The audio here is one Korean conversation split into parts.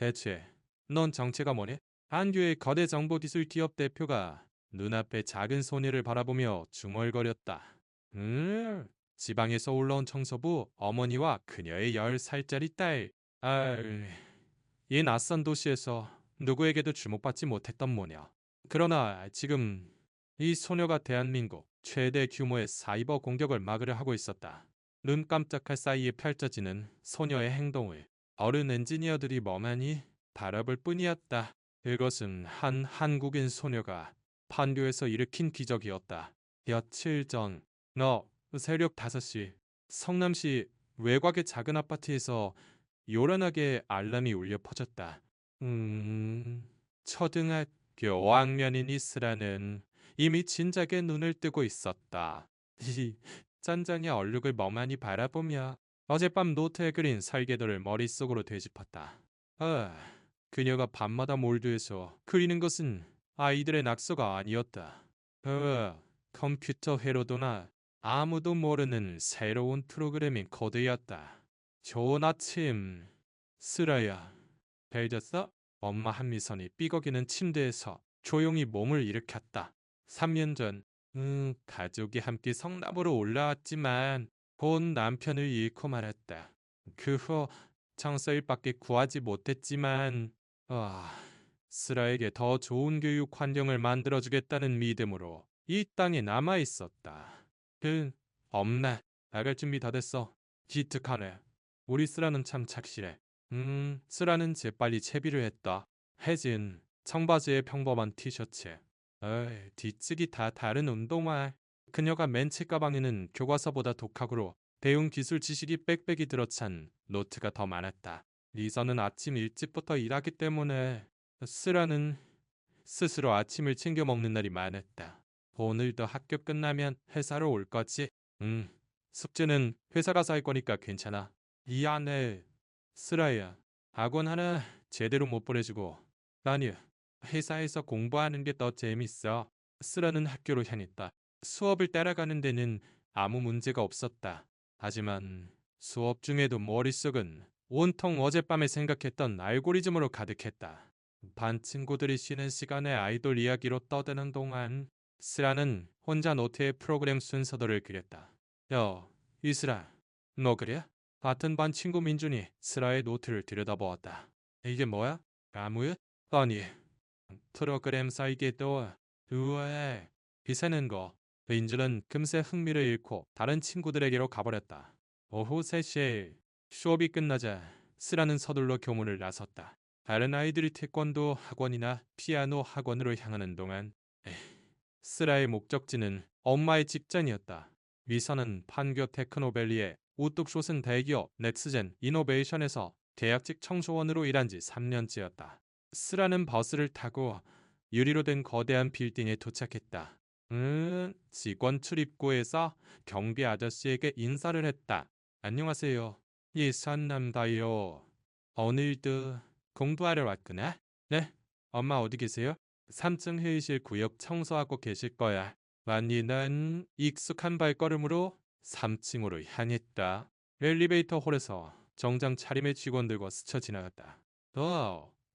대체 넌 정체가 뭐니? 한교의 거대 정보기술 기업 대표가 눈앞에 작은 소녀를 바라보며 중얼거렸다. 지방에서 올라온 청소부 어머니와 그녀의 10살짜리 딸. 아, 이 낯선 도시에서 누구에게도 주목받지 못했던 모녀. 그러나 지금 이 소녀가 대한민국 최대 규모의 사이버 공격을 막으려 하고 있었다. 눈 깜짝할 사이에 펼쳐지는 소녀의 행동을 어른 엔지니어들이 멍하니 바라볼 뿐이었다. 그것은 한 한국인 소녀가 판교에서 일으킨 기적이었다. 며칠 전, 새벽 5시, 성남시 외곽의 작은 아파트에서 요란하게 알람이 울려 퍼졌다. 초등학교 5학년인 이스라는 이미 진작에 눈을 뜨고 있었다. 짠장의 얼룩을 멍하니 바라보며 어젯밤 노트에 그린 설계도를 머릿속으로 되짚었다. 그녀가 밤마다 몰두해서 그리는 것은 아이들의 낙서가 아니었다. 컴퓨터 회로도나 아무도 모르는 새로운 프로그래밍 코드였다. 좋은 아침, 스라야. 잘 잤어? 엄마 한미선이 삐걱이는 침대에서 조용히 몸을 일으켰다. 3년 전, 가족이 함께 성남으로 올라왔지만 곧 남편을 잃고 말았다. 그 후 청소일밖에 구하지 못했지만, 아, 스라에게 더 좋은 교육 환경을 만들어주겠다는 믿음으로 이 땅에 남아 있었다. 엄마, 나갈 준비 다 됐어. 기특하네. 우리 스라는 참 착실해. 쓰라는 재빨리 채비를 했다. 혜진, 청바지에 평범한 티셔츠. 뒤치기 다 다른 운동화. 그녀가 맨체 가방에는 교과서보다 독학으로 배운 기술 지식이 빽빽이 들어찬 노트가 더 많았다. 리서는 아침 일찍부터 일하기 때문에 쓰라는 스스로 아침을 챙겨 먹는 날이 많았다. 오늘도 학교 끝나면 회사로 올 거지? 숙제는 회사 가서 할 거니까 괜찮아. 이 안에 쓰라야, 학원 하나 제대로 못 보내주고. 아니, 회사에서 공부하는 게 더 재밌어. 쓰라는 학교로 향했다. 수업을 따라가는 데는 아무 문제가 없었다. 하지만 수업 중에도 머릿속은 온통 어젯밤에 생각했던 알고리즘으로 가득했다. 반 친구들이 쉬는 시간에 아이돌 이야기로 떠드는 동안 쓰라는 혼자 노트에 프로그램 순서도를 그렸다. 야, 이슬아, 너 그래? 같은 반 친구 민준이 슬아의 노트를 들여다보았다. 이게 뭐야? 아무요? 아니, 프로그램 설계도 우에 비세는 거. 민준은 금세 흥미를 잃고 다른 친구들에게로 가버렸다. 오후 3시에 수업이 끝나자 슬아는 서둘러 교문을 나섰다. 다른 아이들이 태권도 학원이나 피아노 학원으로 향하는 동안 슬아의 목적지는 엄마의 직장이었다. 위선은 판교 테크노밸리의 우뚝 솟은 대기업 넥스젠 이노베이션에서 계약직 청소원으로 일한 지 3년째였다. 쓰라는 버스를 타고 유리로 된 거대한 빌딩에 도착했다. 직원 출입구에서 경비 아저씨에게 인사를 했다. 안녕하세요. 이선남다요. 오늘도 공부하러 왔구나. 네, 엄마 어디 계세요? 3층 회의실 구역 청소하고 계실 거야. 완니는 익숙한 발걸음으로 3층으로 향했다. 엘리베이터 홀에서 정장 차림의 직원들과 스쳐 지나갔다.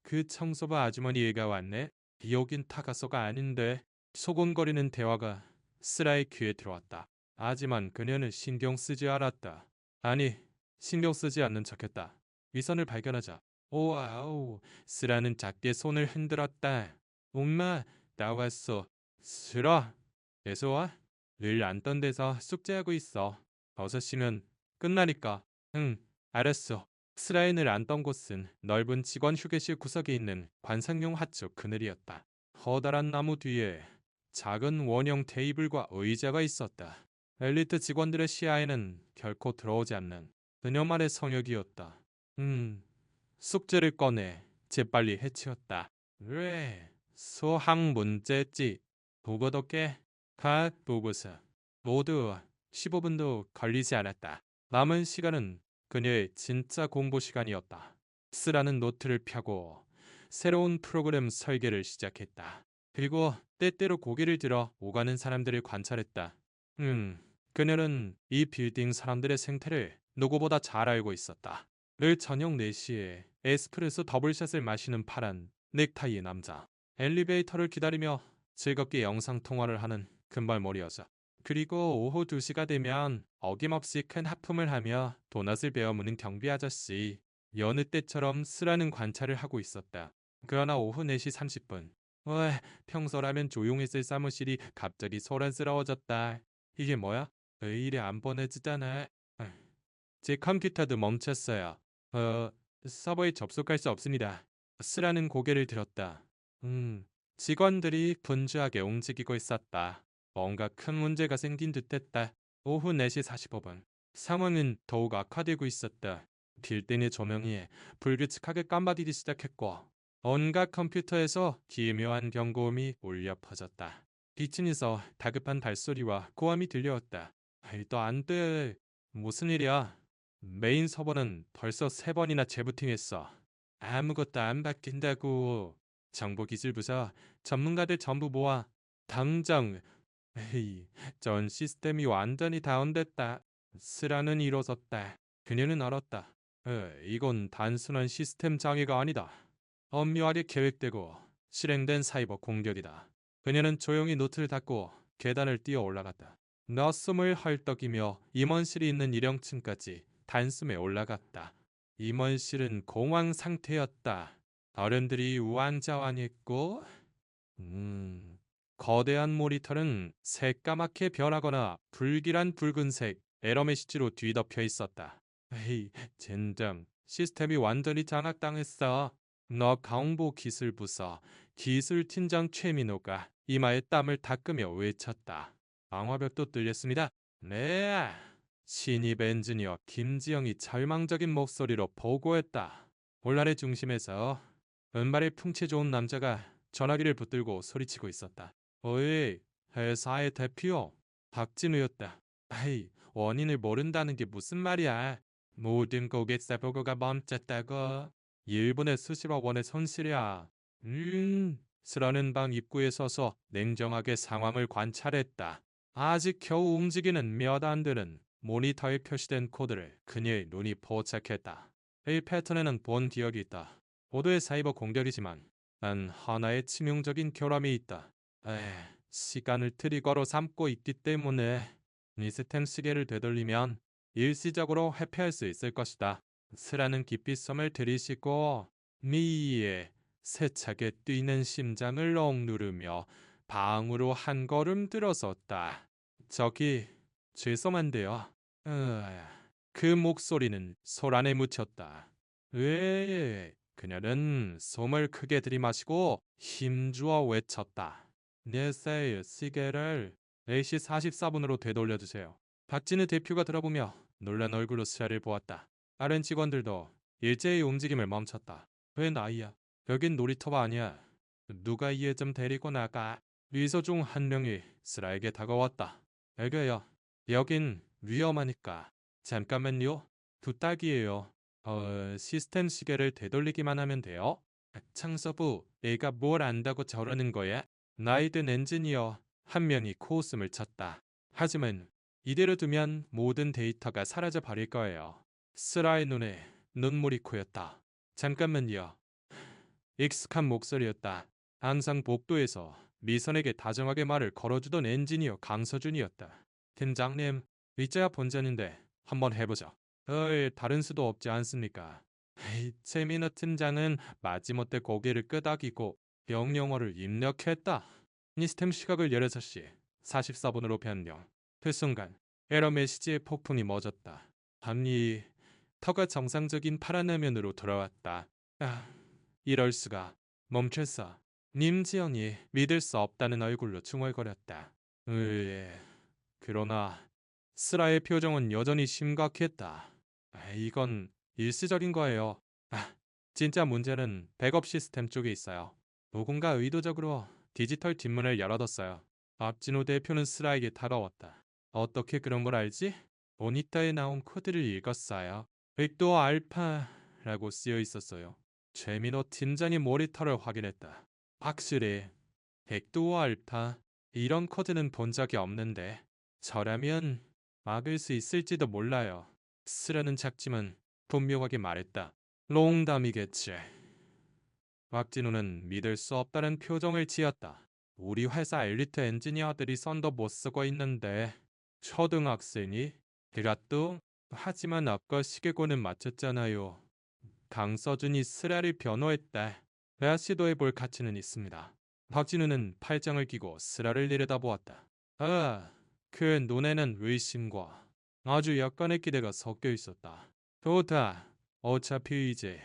그 청소부 아주머니 얘가 왔네. 여긴 타가소가 아닌데. 소곤거리는 대화가 쓰라의 귀에 들어왔다. 하지만 그녀는 신경 쓰지 않았다. 아니, 신경 쓰지 않는 척했다. 위선을 발견하자 오와우, 쓰라는 작게 손을 흔들었다. 엄마, 나왔어. 쓰라, 계속 와? 늘 앉던 데서 숙제하고 있어. 어서 쉬면 끝나니까. 응, 알았어. 스라인을 앉던 곳은 넓은 직원 휴게실 구석에 있는 관상용 핫쪽 그늘이었다. 커다란 나무 뒤에 작은 원형 테이블과 의자가 있었다. 엘리트 직원들의 시야에는 결코 들어오지 않는 그녀만의 성역이었다. 숙제를 꺼내 재빨리 해치웠다. 왜? 수학 문제지. 보고도 꽤. 각 보고서. 모두 15분도 걸리지 않았다. 남은 시간은 그녀의 진짜 공부 시간이었다. 쓰라는 노트를 펴고 새로운 프로그램 설계를 시작했다. 그리고 때때로 고개를 들어 오가는 사람들을 관찰했다. 그녀는 이 빌딩 사람들의 생태를 누구보다 잘 알고 있었다. 늘 저녁 4시에 에스프레소 더블샷을 마시는 파란 넥타이의 남자. 엘리베이터를 기다리며 즐겁게 영상통화를 하는 금발머리 여자. 그리고 오후 2시가 되면 어김없이 큰 하품을 하며 도넛을 베어 무는 경비 아저씨. 여느 때처럼 쓰라는 관찰을 하고 있었다. 그러나 오후 4시 30분. 왜 평소라면 조용했을 사무실이 갑자기 소란스러워졌다. 이게 뭐야? 왜 이리 안 보내지잖아. 제 컴퓨터도 멈췄어요. 어, 서버에 접속할 수 없습니다. 쓰라는 고개를 들었다. 직원들이 분주하게 움직이고 있었다. 뭔가 큰 문제가 생긴 듯했다. 오후 4시 45분. 상황은 더욱 악화되고 있었다. 빌딩의 조명이 불규칙하게 깜빡이기 시작했고 온갖 컴퓨터에서 기묘한 경고음이 울려 퍼졌다. 기층에서 다급한 발소리와 고함이 들려왔다. 말도 안 돼. 무슨 일이야? 메인 서버는 벌써 3번이나 재부팅했어. 아무것도 안 바뀐다고. 정보기술부서 전문가들 전부 모아. 당장. 에이, 전 시스템이 완전히 다운됐다. 쓰라는 일어섰다. 그녀는 알았다. 이건 단순한 시스템 장애가 아니다. 엄밀하게 계획되고 실행된 사이버 공격이다. 그녀는 조용히 노트를 닫고 계단을 뛰어 올라갔다. 낯섦을 헐떡이며 임원실이 있는 1층까지 단숨에 올라갔다. 임원실은 공황 상태였다. 어른들이 우왕좌왕했고 거대한 모니터는 새까맣게 변하거나 불길한 붉은색 에러 메시지로 뒤덮여 있었다. 에이, 젠장. 시스템이 완전히 장악당했어. 너 강보 기술부서 기술팀장 최민호가 이마에 땀을 닦으며 외쳤다. 방화벽도 뚫렸습니다. 네. 신입 엔지니어 김지영이 절망적인 목소리로 보고했다. 올날의 중심에서 은발이 풍채 좋은 남자가 전화기를 붙들고 소리치고 있었다. 어이, 회사의 대표 박진우였다. 아이, 원인을 모른다는 게 무슨 말이야. 모든 고객사 보고가 멈췄다고. 일본의 수십억 원의 손실이야. 쓰라는 방 입구에 서서 냉정하게 상황을 관찰했다. 아직 겨우 움직이는 몇 안 되는 모니터에 표시된 코드를 그녀의 눈이 포착했다. 이 패턴에는 본 기억이 있다. 고도의 사이버 공격이지만 난 하나의 치명적인 결함이 있다. 시간을 트리거로 삼고 있기 때문에 시스템 시계를 되돌리면 일시적으로 회피할 수 있을 것이다. 스라는 깊이 숨을 들이쉬고 미에 세차게 뛰는 심장을 억누르며 방으로 한 걸음 들어섰다. 저기 죄송한데요. 그 목소리는 소란에 묻혔다. 그녀는 숨을 크게 들이마시고 힘주어 외쳤다. 내 시계를 4시 44분으로 되돌려주세요. 박진우 대표가 들어보며 놀란 얼굴로 스라를 보았다. 다른 직원들도 일제히 움직임을 멈췄다. 왜 나이야? 여긴 놀이터가 아니야. 누가 이 애 좀 데리고 나가. 리서 중 한 명이 스라에게 다가왔다. 애교요. 여긴 위험하니까. 잠깐만요. 부탁이에요. 시스템 시계를 되돌리기만 하면 돼요. 창서부, 애가 뭘 안다고 저러는 거야? 나이든 엔지니어 한 명이 코웃음을 쳤다. 하지만 이대로 두면 모든 데이터가 사라져 버릴 거예요. 스라의 눈에 눈물이 고였다. 잠깐만요. 익숙한 목소리였다. 항상 복도에서 미선에게 다정하게 말을 걸어주던 엔지니어 강서준이었다. 팀장님, 이제야 본전인데 한번 해보죠. 다른 수도 없지 않습니까? 최민호 팀장은 마지못해 고개를 끄덕이고 명령어를 입력했다. 시스템 시각을 16시 44분으로 변경. 그 순간 에러 메시지의 폭풍이 멎었다. 밤이 터가 정상적인 파란 화면으로 돌아왔다. 이럴 수가. 멈췄어. 님지영이 믿을 수 없다는 얼굴로 중얼거렸다. 그러나 스라의 표정은 여전히 심각했다. 이건 일시적인 거예요. 진짜 문제는 백업 시스템 쪽에 있어요. 누군가 의도적으로 디지털 뒷문을 열어뒀어요. 박진호 대표는 스라에게 다가왔다. 어떻게 그런 걸 알지? 모니터에 나온 코드를 읽었어요. 백도 알파라고 쓰여 있었어요. 최민호 팀장이 모니터를 확인했다. 확실히 백도 알파 이런 코드는 본 적이 없는데 저라면 막을 수 있을지도 몰라요. 쓰라는 작지만 분명하게 말했다. 농담이겠지. 박진우는 믿을 수 없다는 표정을 지었다. 우리 회사 엘리트 엔지니어들이 선도 못 쓰고 있는데 초등학생이? 그라뚱? 하지만 아까 시계고는 맞췄잖아요. 강서준이 스라를 변호했다. 내가 시도해볼 가치는 있습니다. 박진우는 팔짱을 끼고 스라를 내려다보았다. 아, 그 눈에는 의심과 아주 약간의 기대가 섞여 있었다. 좋다. 어차피 이제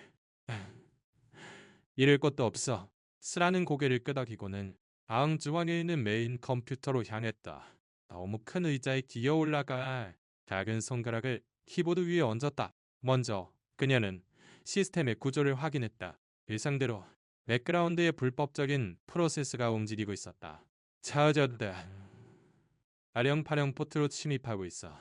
잃을 것도 없어. 스라는 고개를 끄덕이고는 앙주방에 있는 메인 컴퓨터로 향했다. 너무 큰 의자에 기어 올라가 작은 손가락을 키보드 위에 얹었다. 먼저 그녀는 시스템의 구조를 확인했다. 일상대로 백그라운드에 불법적인 프로세스가 움직이고 있었다. 찾았다. 아령파령 포트로 침입하고 있어.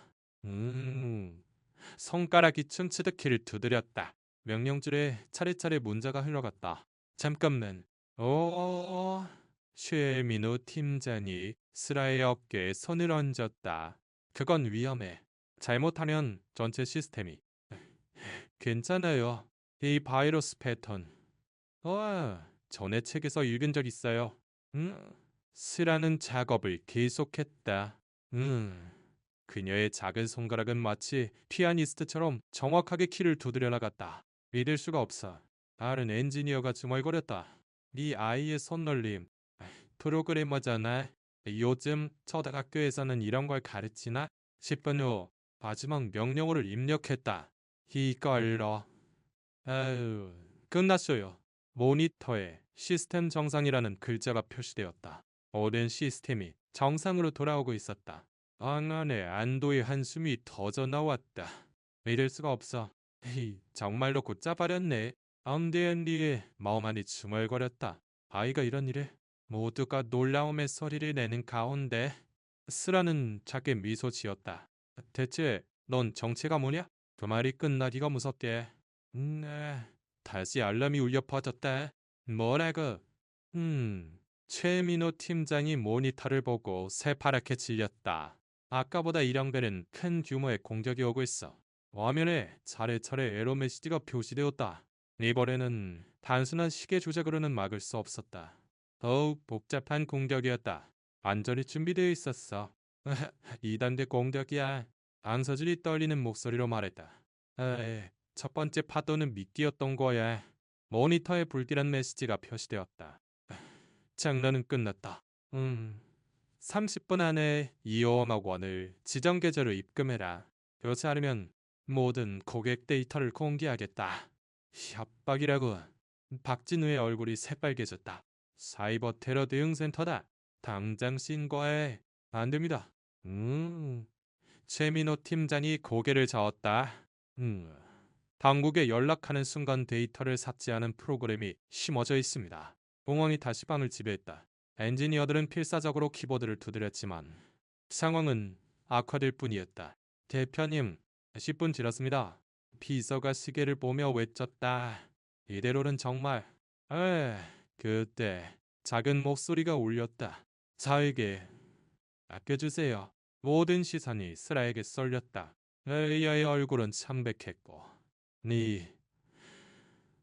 손가락이 춤추듯 키를 두드렸다. 명령줄에 차례차례 문자가 흘러갔다. 잠깐만. 쉐미노 팀장이 스라의 어깨에 손을 얹었다. 그건 위험해. 잘못하면 전체 시스템이. 괜찮아요. 이 바이러스 패턴. 전에 책에서 읽은 적 있어요. 스라는 작업을 계속했다. 그녀의 작은 손가락은 마치 피아니스트처럼 정확하게 키를 두드려 나갔다. 믿을 수가 없어. 다른 엔지니어가 중얼거렸다. 네 아이의 손놀림. 프로그래머잖아. 요즘 초등학교에서는 이런 걸 가르치나? 10분 후 마지막 명령어를 입력했다. 이걸로. 아유, 끝났어요. 모니터에 시스템 정상이라는 글자가 표시되었다. 모든 시스템이 정상으로 돌아오고 있었다. 방 안에 안도의 한숨이 터져 나왔다. 믿을 수가 없어. 정말로 곧자 버렸네. 암대앤리의 마음 안이 중얼거렸다. 아이가 이런 일에 모두가 놀라움의 소리를 내는 가운데 스라는 작게 미소 지었다. 대체 넌 정체가 뭐냐? 그 말이 끝나기가 무섭게. 네. 다시 알람이 울려 퍼졌다. 뭐라고? 최민호 팀장이 모니터를 보고 새파랗게 질렸다. 아까보다 이령벨은 큰 규모의 공격이 오고 있어. 화면에 차례차례 에러 메시지가 표시되었다. 이번에는 단순한 시계 조작으로는 막을 수 없었다. 더욱 복잡한 공격이었다. 완전히 준비되어 있었어. 2단계 공격이야. 안서준이 떨리는 목소리로 말했다. 첫 번째 파도는 미끼였던 거야. 모니터에 불길한 메시지가 표시되었다. 장난은 끝났다. 30분 안에 2억 원을 지정 계좌로 입금해라. 그렇지 않으면 모든 고객 데이터를 공개하겠다. 협박이라고. 박진우의 얼굴이 새빨개졌다. 사이버 테러 대응센터다. 당장 신고해. 안 됩니다. 최민호 팀장이 고개를 저었다. 당국에 연락하는 순간 데이터를 삭제하는 프로그램이 심어져 있습니다. 공황이 다시 방을 지배했다. 엔지니어들은 필사적으로 키보드를 두드렸지만 상황은 악화될 뿐이었다. 대표님, 10분 지났습니다. 비서가 시계를 보며 외쳤다. 이대로는 정말... 그때 작은 목소리가 울렸다. 저에게 아껴주세요. 모든 시선이 스라에게 쏠렸다. 에이아의 얼굴은 참백했고 네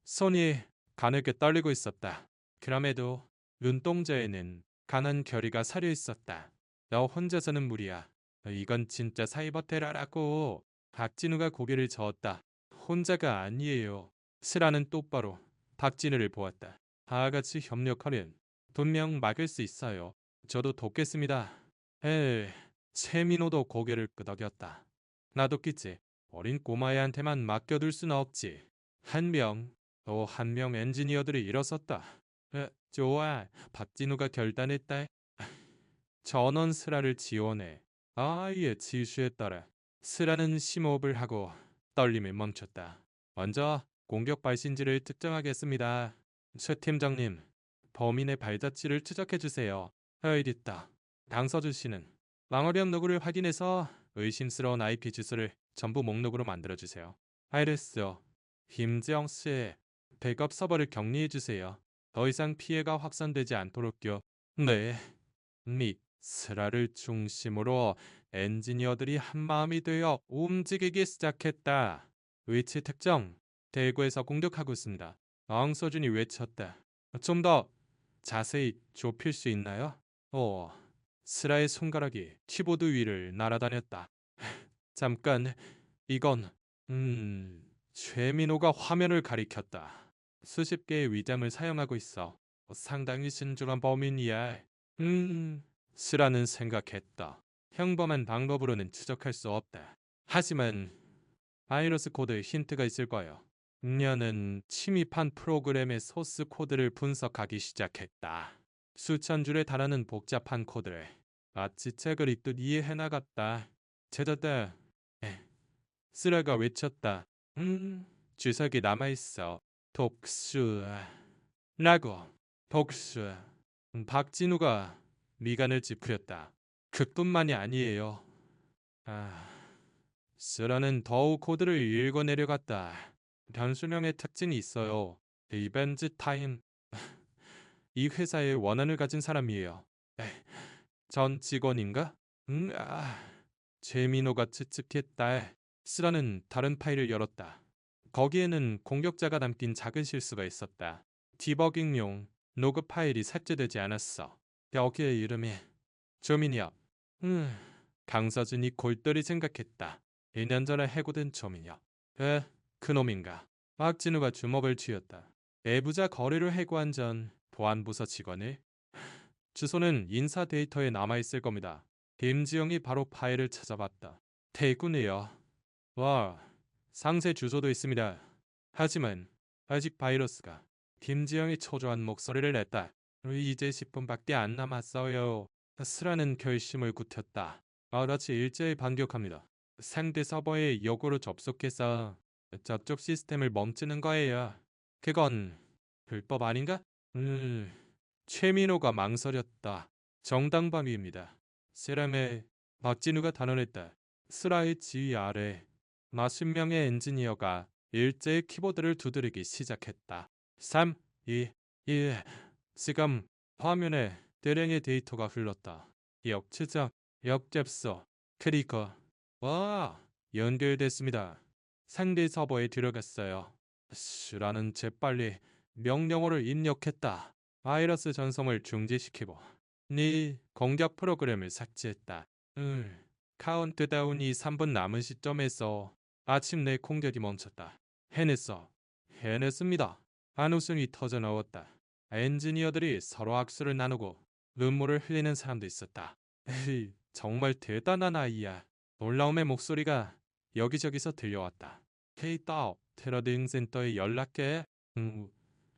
손이 가늘게 떨리고 있었다. 그럼에도 눈동자에는 강한 결의가 사려 있었다. 너 혼자서는 무리야. 이건 진짜 사이버 테러라고. 박진우가 고개를 저었다. 혼자가 아니에요. 스라는 똑바로 박진우를 보았다. 다 같이 협력하면 분명 막을 수 있어요. 저도 돕겠습니다. 최민호도 고개를 끄덕였다. 나도 끼지. 어린 꼬마애한테만 맡겨둘 수는 없지. 또 한 명 엔지니어들이 일어섰다. 좋아. 박진우가 결단했다. 전원 스라를 지원해. 아이의 지시에 따라 스라는 심호흡을 하고 떨림을 멈췄다. 먼저 공격 발신지를 특정하겠습니다. 최 팀장님, 범인의 발자취를 추적해주세요. 됐다. 당서주 씨는 망어령 로그를 확인해서 의심스러운 IP 주소를 전부 목록으로 만들어주세요. 알겠어. 김재영 씨, 백업 서버를 격리해주세요. 더 이상 피해가 확산되지 않도록요. 네. 및 스라를 중심으로 엔지니어들이 한마음이 되어 움직이기 시작했다. 위치 특정. 대구에서 공격하고 있습니다. 엉서준이 외쳤다. 좀 더 자세히 좁힐 수 있나요? 스라의 손가락이 키보드 위를 날아다녔다. 잠깐, 이건 최민호가 화면을 가리켰다. 수십 개의 위장을 사용하고 있어. 상당히 신중한 범인이야. 스라는 생각했다. 평범한 방법으로는 추적할 수 없다. 하지만 바이러스 코드에 힌트가 있을 거예요. 녀는 침입한 프로그램의 소스 코드를 분석하기 시작했다. 수천 줄에 달하는 복잡한 코드를 마치 책을 읽듯 이해해 나갔다. 찾았다. 쓰라가 외쳤다. 주석이 남아있어. 독수 라고. 독수. 박진우가 미간을 찌푸렸다. 그뿐만이 아니에요. 쓰라는 더욱 코드를 읽어내려갔다. 변수명의 특징이 있어요. 리벤지 타임. 이 회사의 원한을 가진 사람이에요. 전 직원인가? 최민호가 찝찝했다. 쓰라는 다른 파일을 열었다. 거기에는 공격자가 남긴 작은 실수가 있었다. 디버깅용 로그 파일이 삭제되지 않았어. 여기에 이름이 조민혁. 강서준이 골똘히 생각했다. 1년 전에 해고된 조민혁. 그놈인가. 박진우가 주먹을 쥐었다. 내부자 거래를 해고한 전 보안부서 직원을. 주소는 인사 데이터에 남아있을 겁니다. 김지영이 바로 파일을 찾아봤다. 대구네요. 와, 상세 주소도 있습니다. 하지만 아직 바이러스가. 김지영이 초조한 목소리를 냈다. 이제 10분밖에 안 남았어요. 스라는 결심을 굳혔다. 알아치 일제히 반격합니다. 상대 서버에 역으로 접속해서 저쪽 시스템을 멈추는 거예요. 그건 불법 아닌가? 최민호가 망설였다. 정당방위입니다. 세람의 박진우가 단언했다. 스라의 지휘 아래 40명의 엔지니어가 일제히 키보드를 두드리기 시작했다. 3, 2, 1. 지금 화면에 대량의 데이터가 흘렀다. 역추적, 역접수, 크리커. 와, 연결됐습니다. 상대 서버에 들어갔어요. 슈라는 재빨리 명령어를 입력했다. 바이러스 전송을 중지시키고 네 공격 프로그램을 삭제했다. 카운트다운이 3분 남은 시점에서 아침 내 공격이 멈췄다. 해냈어. 해냈습니다. 한웃음이 터져 나왔다. 엔지니어들이 서로 악수를 나누고 눈물을 흘리는 사람도 있었다. 에이, 정말 대단한 아이야. 놀라움의 목소리가 여기저기서 들려왔다. K-TOP 테러대응 센터에 연락해.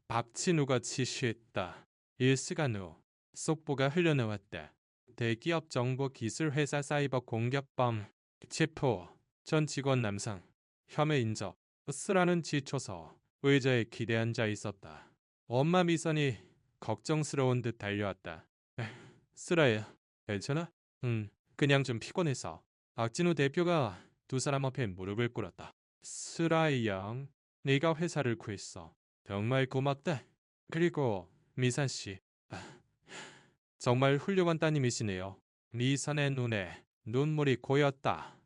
박진우가 지시했다. 1시간 후 속보가 흘러나왔다. 대기업 정보기술회사 사이버 공격범 체포. 전 직원 남성. 혐의 인정. 쓰라는 지쳐서 의자에 기대앉아 있었다. 엄마 미선이 걱정스러운 듯 달려왔다. 쓰라야, 괜찮아? 그냥 좀 피곤해서. 박진우 대표가 두 사람 앞에 무릎을 꿇었다. 쓰라이 양, 네가 회사를 구했어. 정말 고맙다. 그리고 미선 씨, 정말 훌륭한 따님이시네요. 미선의 눈에 눈물이 고였다.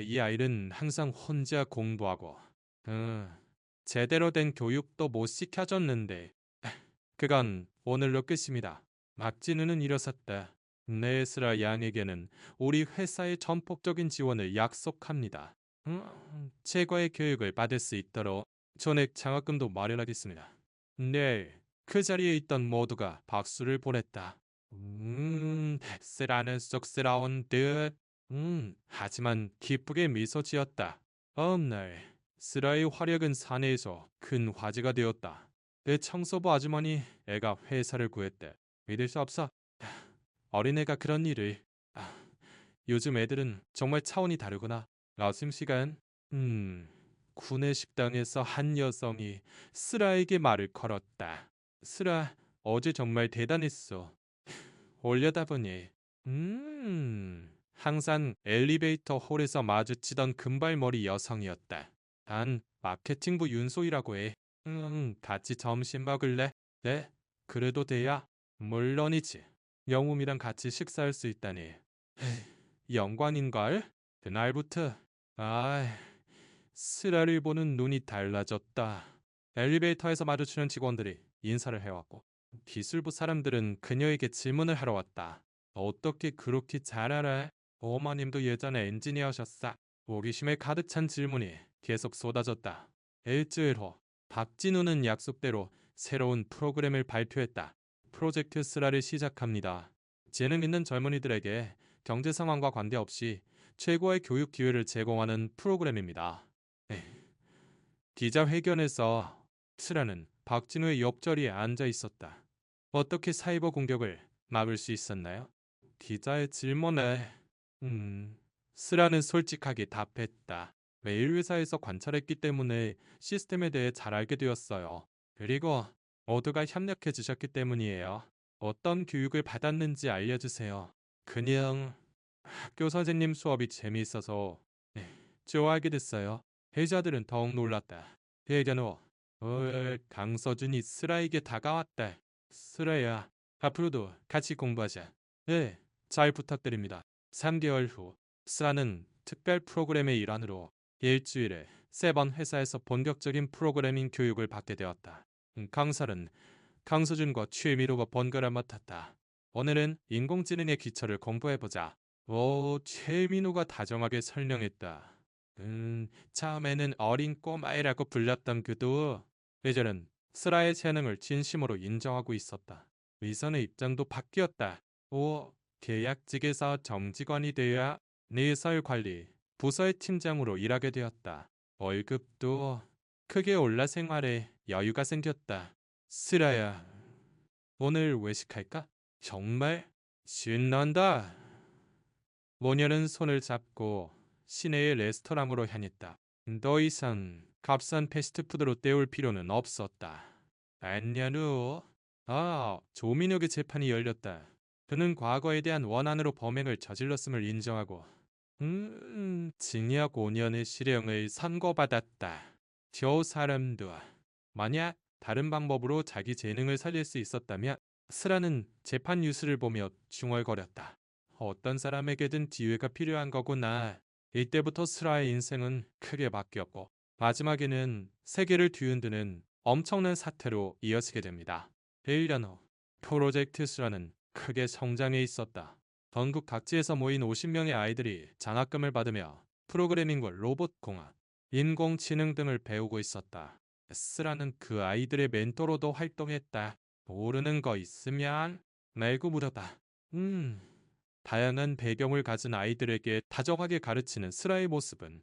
이 아이는 항상 혼자 공부하고 제대로 된 교육도 못 시켜줬는데 그건 오늘로 끝입니다. 박진우는 일어섰다. 네스라 양에게는 우리 회사의 전폭적인 지원을 약속합니다. 최고의 교육을 받을 수 있도록 전액 장학금도 마련하겠습니다. 네, 그 자리에 있던 모두가 박수를 보냈다. 스라는 쑥스러운 듯. 하지만 기쁘게 미소 지었다. 다음 날 스라의 활약은 사내에서 큰 화제가 되었다. 내 청소부 아주머니 애가 회사를 구했대. 믿을 수 없어. 어린애가 그런 일을. 요즘 애들은 정말 차원이 다르구나. 아침 시간. 구내 식당에서 한 여성이 스라에게 말을 걸었다. 스라, 어제 정말 대단했어. 올려다보니 항상 엘리베이터 홀에서 마주치던 금발머리 여성이었다. 난 마케팅부 윤소희라고 해. 같이 점심 먹을래? 네, 그래도 돼야? 물론이지. 영웅이랑 같이 식사할 수 있다니. 영광인걸? 그날부터 스라를 보는 눈이 달라졌다. 엘리베이터에서 마주치는 직원들이 인사를 해왔고 기술부 사람들은 그녀에게 질문을 하러 왔다. 어떻게 그렇게 잘 알아? 어머님도 예전에 엔지니어셨어. 호기심에 가득 찬 질문이 계속 쏟아졌다. 일주일 후 박진우는 약속대로 새로운 프로그램을 발표했다. 프로젝트 스라를 시작합니다. 재능 있는 젊은이들에게 경제 상황과 관계없이 최고의 교육 기회를 제공하는 프로그램입니다. 에휴, 기자회견에서 스라는 박진우의 옆자리에 앉아 있었다. 어떻게 사이버 공격을 막을 수 있었나요? 기자의 질문에 스라는 솔직하게 답했다. 매일 회사에서 관찰했기 때문에 시스템에 대해 잘 알게 되었어요. 그리고 모두가 협력해 주셨기 때문이에요. 어떤 교육을 받았는지 알려주세요. 그냥 학교 선생님 수업이 재미있어서 좋아하게 됐어요. 회자들은 더욱 놀랐다. 회견 후 강서준이 스라에게 다가왔다. 스라야, 앞으로도 같이 공부하자. 네, 잘 부탁드립니다. 3개월 후 스라는 특별 프로그램의 일환으로 일주일에 3번 회사에서 본격적인 프로그래밍 교육을 받게 되었다. 강사는 강서준과 최민호가 번갈아 맡았다. 오늘은 인공지능의 기초를 공부해보자. 오, 최민호가 다정하게 설명했다. 처음에는 어린 꼬마애라고 불렸던 그도 이제는 스라의 재능을 진심으로 인정하고 있었다. 위선의 입장도 바뀌었다. 오, 계약직에서 정직원이 되어야 내설 관리, 부서의 팀장으로 일하게 되었다. 월급도 크게 올라 생활에 여유가 생겼다. 스라야, 오늘 외식할까? 정말? 신난다. 모녀는 손을 잡고 시내의 레스토랑으로 향했다. 더 이상 값싼 패스트푸드로 때울 필요는 없었다. 안녕 후. 조민혁의 재판이 열렸다. 그는 과거에 대한 원한으로 범행을 저질렀음을 인정하고 징역 5년의 실형을 선고받았다. 저 사람도 만약 다른 방법으로 자기 재능을 살릴 수 있었다면 스라는 재판 뉴스를 보며 중얼거렸다. 어떤 사람에게든 기회가 필요한 거구나. 이때부터 스라의 인생은 크게 바뀌었고 마지막에는 세계를 뒤흔드는 엄청난 사태로 이어지게 됩니다. 1년 후 프로젝트 스라는 크게 성장해 있었다. 전국 각지에서 모인 50명의 아이들이 장학금을 받으며 프로그래밍과 로봇 공학, 인공지능 등을 배우고 있었다. 스라는 그 아이들의 멘토로도 활동했다. 모르는 거 있으면 말고 물어봐. 다양한 배경을 가진 아이들에게 다정하게 가르치는 스라의 모습은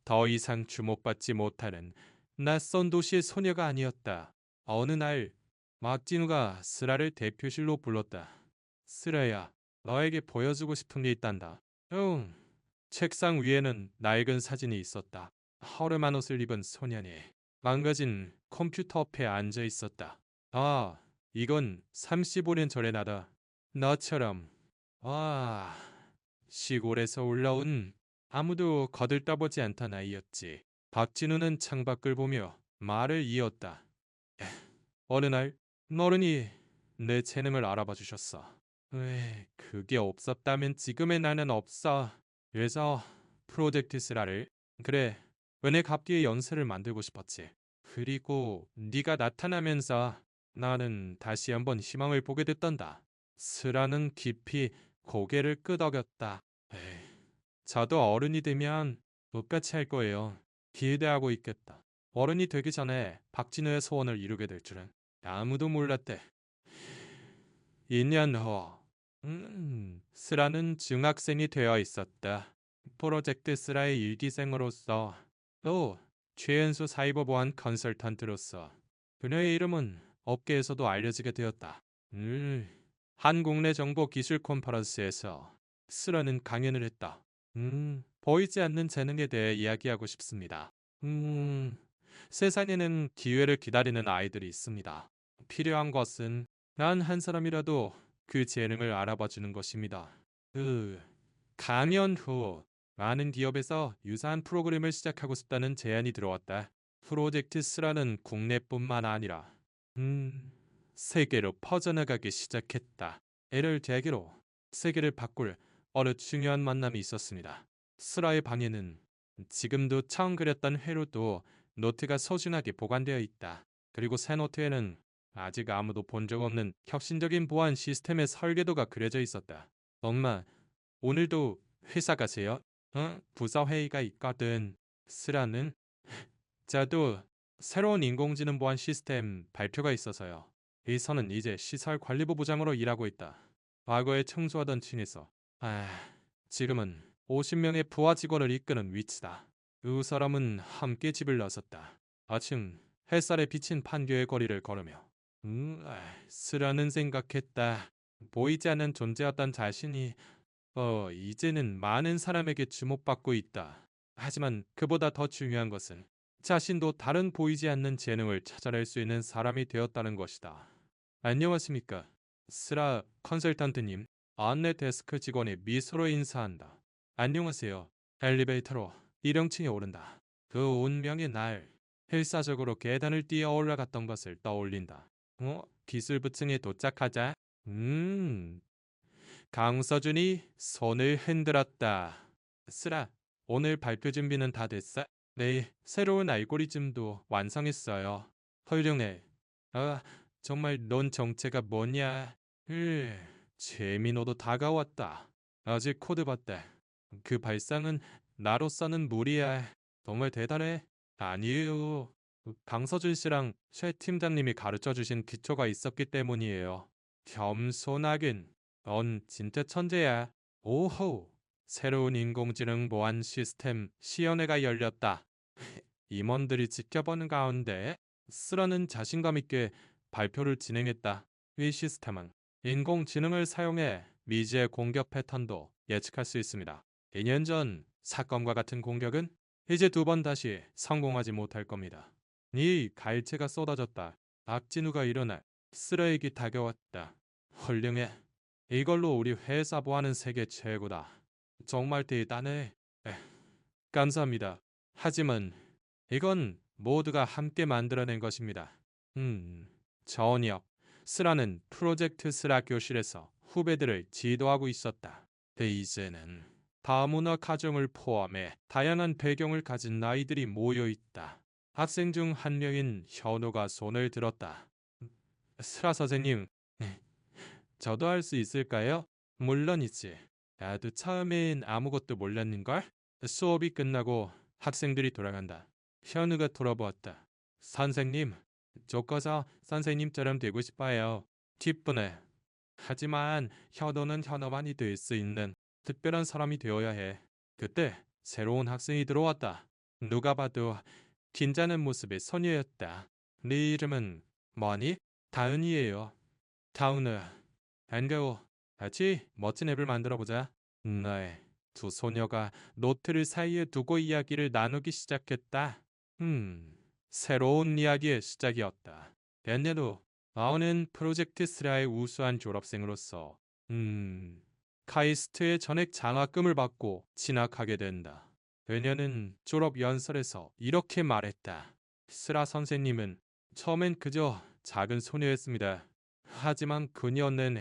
더 이상 주목받지 못하는 낯선 도시의 소녀가 아니었다. 어느 날 박진우가 스라를 대표실로 불렀다. 스라야, 너에게 보여주고 싶은 게 있단다. 응. 책상 위에는 낡은 사진이 있었다. 허름한 옷을 입은 소년이 망가진 컴퓨터 앞에 앉아 있었다. 이건 35년 전의 나다. 너처럼 시골에서 올라온 아무도 거들떠보지 않던 아이였지. 박진우는 창밖을 보며 말을 이었다. 어느 날 어른이 내 재능을 알아봐 주셨어. 왜 그게 없었다면 지금의 나는 없어. 그래서 프로젝트 스라를 그래 은혜 갚기의 연세를 만들고 싶었지. 그리고 네가 나타나면서 나는 다시 한번 희망을 보게 됐단다. 스라는 깊이 고개를 끄덕였다. 에이, 저도 어른이 되면 똑같이 할 거예요. 기대하고 있겠다. 어른이 되기 전에 박진우의 소원을 이루게 될 줄은 아무도 몰랐대. 2년 후, 스라는 중학생이 되어 있었다. 프로젝트 스라의 일기생으로서 또 최연소 사이버 보안 컨설턴트로서 그녀의 이름은 업계에서도 알려지게 되었다. 한국 내 정보 기술 컨퍼런스에서 스라는 강연을 했다. 보이지 않는 재능에 대해 이야기하고 싶습니다. 세상에는 기회를 기다리는 아이들이 있습니다. 필요한 것은 난 한 사람이라도 그 재능을 알아봐 주는 것입니다. 강연 후 많은 기업에서 유사한 프로그램을 시작하고 싶다는 제안이 들어왔다. 프로젝트 스라는 국내뿐만 아니라 세계로 퍼져나가기 시작했다. 이를 계기로 세계를 바꿀 어느 중요한 만남이 있었습니다. 스라의 방에는 지금도 처음 그렸던 회로도 노트가 소중하게 보관되어 있다. 그리고 새 노트에는 아직 아무도 본 적 없는 혁신적인 보안 시스템의 설계도가 그려져 있었다. 엄마, 오늘도 회사 가세요? 부서 회의가 있거든. 쓰라는 자도 새로운 인공지능 보안 시스템 발표가 있어서요. 이선은 이제 시설 관리부 부장으로 일하고 있다. 과거에 청소하던 층에서 지금은 50명의 부하 직원을 이끄는 위치다. 두 사람은 함께 집을 나섰다. 아침 햇살에 비친 판교의 거리를 걸으며 쓰라는 생각했다. 보이지 않는 존재였던 자신이 이제는 많은 사람에게 주목받고 있다. 하지만 그보다 더 중요한 것은 자신도 다른 보이지 않는 재능을 찾아낼 수 있는 사람이 되었다는 것이다. 안녕하십니까. 스라 컨설턴트님. 안내 데스크 직원이 미소로 인사한다. 안녕하세요. 엘리베이터로 1층에 오른다. 그 운명의 날, 필사적으로 계단을 뛰어 올라갔던 것을 떠올린다. 기술부층에 도착하자. 강서준이 손을 흔들었다. 쓰라, 오늘 발표 준비는 다 됐어? 네, 새로운 알고리즘도 완성했어요. 훌륭해. 정말 넌 정체가 뭐냐? 재민호도 다가왔다. 아직 코드 봤대. 그 발상은 나로서는 무리야. 정말 대단해. 아니에요. 강서준 씨랑 최 팀장님이 가르쳐주신 기초가 있었기 때문이에요. 겸손하긴. 넌 진짜 천재야. 오호. 새로운 인공지능 보안 시스템 시연회가 열렸다. 임원들이 지켜보는 가운데 쓰라는 자신감 있게 발표를 진행했다. 이 시스템은 인공지능을 사용해 미지의 공격 패턴도 예측할 수 있습니다. 2년 전 사건과 같은 공격은 이제 2번 다시 성공하지 못할 겁니다. 이 갈채가 쏟아졌다. 악진우가 일어나 쓰라에게 다가왔다. 훌륭해. 이걸로 우리 회사 보안은 세계 최고다. 정말 대단해. 감사합니다. 하지만 이건 모두가 함께 만들어낸 것입니다. 저녁, 스라는 프로젝트 스라 교실에서 후배들을 지도하고 있었다. 이제는 다문화 가정을 포함해 다양한 배경을 가진 아이들이 모여 있다. 학생 중 한 명인 현우가 손을 들었다. 스라 선생님, 저도 할 수 있을까요? 물론이지. 나도 처음엔 아무것도 몰랐는걸? 수업이 끝나고 학생들이 돌아간다. 현우가 돌아보았다. 선생님, 조커서 선생님처럼 되고 싶어요. 기쁘네. 하지만 현우는 현우만이 될 수 있는 특별한 사람이 되어야 해. 그때 새로운 학생이 들어왔다. 누가 봐도 긴장한 모습의 소녀였다. 네 이름은 뭐니? 다은이에요. 다은아, 반가워. 같이 멋진 앱을 만들어보자. 네. 두 소녀가 노트를 사이에 두고 이야기를 나누기 시작했다. 새로운 이야기의 시작이었다. 벤네도 아우는 프로젝트 스라의 우수한 졸업생으로서 카이스트의 전액 장학금을 받고 진학하게 된다. 그녀는 졸업 연설에서 이렇게 말했다. 스라 선생님은 처음엔 그저 작은 소녀였습니다. 하지만 그녀는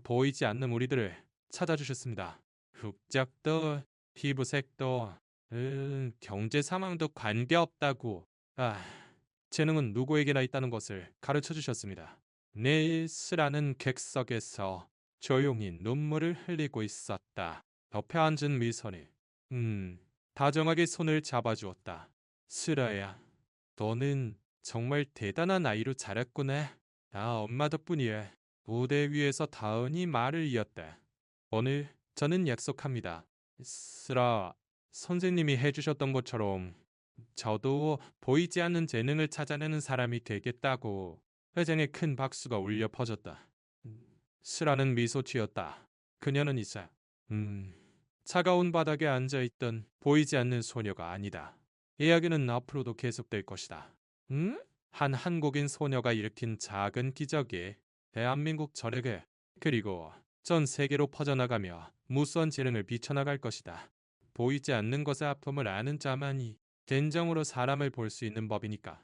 보이지 않는 우리들을 찾아주셨습니다. 국적도 피부색도 경제 상황도 관계없다고. 재능은 누구에게나 있다는 것을 가르쳐 주셨습니다. 네스라는 객석에서 조용히 눈물을 흘리고 있었다. 옆에 앉은 미선이 다정하게 손을 잡아주었다. 스라야, 너는 정말 대단한 아이로 자랐구나. 엄마 덕분이야. 무대 위에서 다은이 말을 이었다. 오늘 저는 약속합니다. 스라 선생님이 해주셨던 것처럼 저도 보이지 않는 재능을 찾아내는 사람이 되겠다고. 회장에 큰 박수가 울려 퍼졌다. 스라는 미소 지었다. 그녀는 이제 차가운 바닥에 앉아있던 보이지 않는 소녀가 아니다. 이야기는 앞으로도 계속될 것이다. 한 한국인 소녀가 일으킨 작은 기적이 대한민국 전역에 그리고 전 세계로 퍼져나가며 무수한 재능을 비춰나갈 것이다. 보이지 않는 것의 아픔을 아는 자만이 진정으로 사람을 볼 수 있는 법이니까.